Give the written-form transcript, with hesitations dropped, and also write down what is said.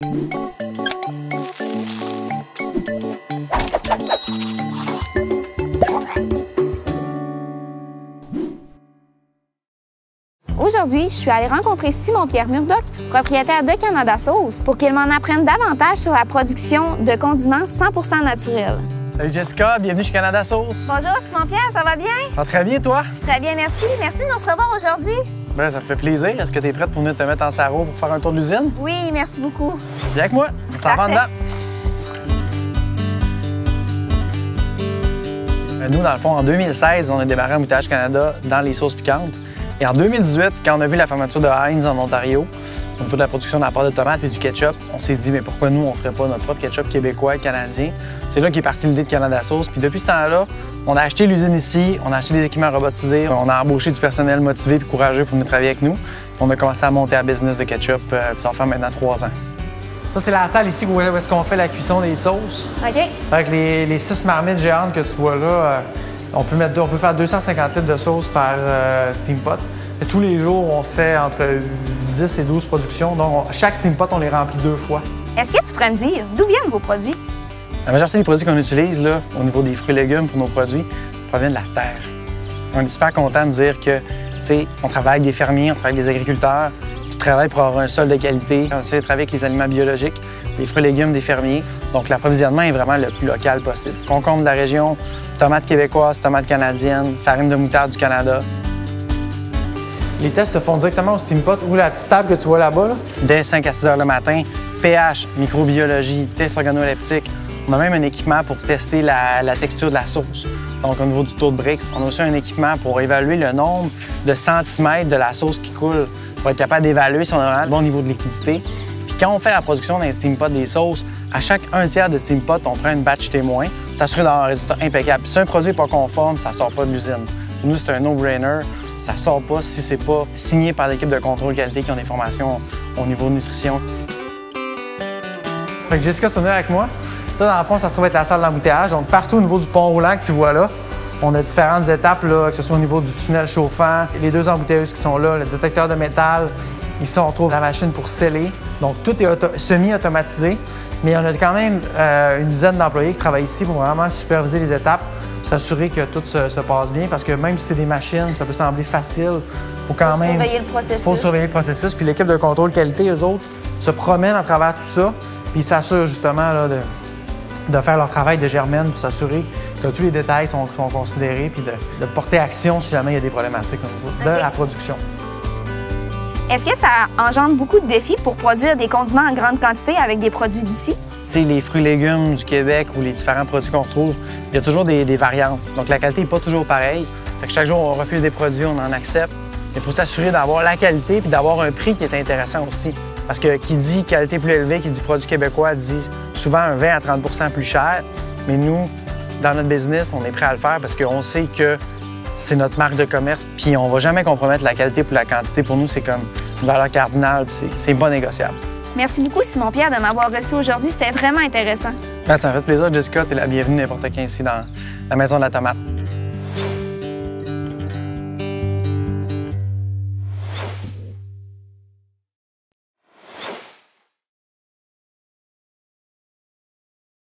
Aujourd'hui, je suis allée rencontrer Simon-Pierre Murdoch, propriétaire de Canada Sauce, pour qu'il m'en apprenne davantage sur la production de condiments 100% naturels. Salut Jessica, bienvenue chez Canada Sauce. Bonjour Simon-Pierre, ça va bien? Ça va très bien, toi? Très bien, merci. Merci de nous recevoir aujourd'hui. Ben, ça me fait plaisir. Est-ce que tu es prête pour venir te mettre en sarrau pour faire un tour de l'usine? Oui, merci beaucoup. Viens avec moi, on s'en va dedans. Nous, dans le fond, en 2016, on a démarré Embouteillage Canada dans les sauces piquantes. Et en 2018, quand on a vu la fermeture de Heinz en Ontario, au niveau de la production de la pâte de tomate et du ketchup, on s'est dit, mais pourquoi nous, on ne ferait pas notre propre ketchup québécois et canadien? C'est là qu'est partie l'idée de Canada Sauce. Puis depuis ce temps-là, on a acheté l'usine ici, on a acheté des équipements robotisés, on a embauché du personnel motivé et courageux pour venir travailler avec nous. On a commencé à monter un business de ketchup, ça va faire maintenant 3 ans. Ça, c'est la salle ici où est-ce qu'on fait la cuisson des sauces. OK. Avec les 6 marmites géantes que tu vois là, on peut faire 250 litres de sauce par steam pot. Et tous les jours, on fait entre 10 et 12 productions. Donc, chaque steam pot, on les remplit 2 fois. Est-ce que tu pourrais me dire d'où viennent vos produits? La majorité des produits qu'on utilise là, au niveau des fruits et légumes pour nos produits proviennent de la terre. On est super content de dire que, tu sais, on travaille avec des fermiers, on travaille avec des agriculteurs qui travaillent pour avoir un sol de qualité. On essaie de travailler avec les aliments biologiques, des fruits et légumes des fermiers. Donc, l'approvisionnement est vraiment le plus local possible. Concombre de la région, tomates québécoises, tomates canadiennes, farine de moutarde du Canada. Les tests se font directement au steam pot ou la petite table que tu vois là-bas. Dès 5 à 6 heures le matin, pH, microbiologie, tests organoleptiques. On a même un équipement pour tester la texture de la sauce. Donc, au niveau du taux de Brix, on a aussi un équipement pour évaluer le nombre de centimètres de la sauce qui coule, pour être capable d'évaluer si on a vraiment le bon niveau de liquidité. Puis quand on fait la production d'un steam pot des sauces, à chaque 1/3 de steam pot, on prend une batch témoin, s'assurer d'avoir un résultat impeccable. Si un produit n'est pas conforme, ça ne sort pas de l'usine. Pour nous, c'est un no-brainer. Ça ne sort pas si c'est pas signé par l'équipe de contrôle qualité qui ont des formations au niveau de nutrition. Fait que Jessica, c'est venu avec moi. Ça, dans le fond, ça se trouve être la salle d'embouteillage. Donc, partout au niveau du pont roulant que tu vois là, on a différentes étapes, là, que ce soit au niveau du tunnel chauffant, les 2 embouteilleuses qui sont là, le détecteur de métal. Ici, on trouve la machine pour sceller. Donc, tout est semi-automatisé. Mais on a quand même une dizaine d'employés qui travaillent ici pour vraiment superviser les étapes, s'assurer que tout se passe bien. Parce que même si c'est des machines, ça peut sembler facile. Il faut quand même surveiller le processus. Faut surveiller le processus. Puis l'équipe de contrôle qualité, eux autres, se promènent à travers tout ça. Puis ils s'assurent justement là, de faire leur travail de germaine pour s'assurer que tous les détails sont considérés puis de porter action si jamais il y a des problématiques au niveau de la production. Est-ce que ça engendre beaucoup de défis pour produire des condiments en grande quantité avec des produits d'ici? Tu sais, les fruits et légumes du Québec ou les différents produits qu'on retrouve, il y a toujours des variantes. Donc la qualité n'est pas toujours pareille. Fait que chaque jour, on refuse des produits, on en accepte. Il faut s'assurer d'avoir la qualité puis d'avoir un prix qui est intéressant aussi. Parce que qui dit qualité plus élevée, qui dit produit québécois, dit souvent un 20 à 30 % plus cher. Mais nous, dans notre business, on est prêt à le faire parce qu'on sait que c'est notre marque de commerce. Puis on ne va jamais compromettre la qualité pour la quantité. Pour nous, c'est comme une valeur cardinale, puis c'est pas négociable. Merci beaucoup, Simon-Pierre, de m'avoir reçu aujourd'hui. C'était vraiment intéressant. Ça m'a fait plaisir, Jessica. Tu es la bienvenue n'importe quand ici dans la Maison de la tomate.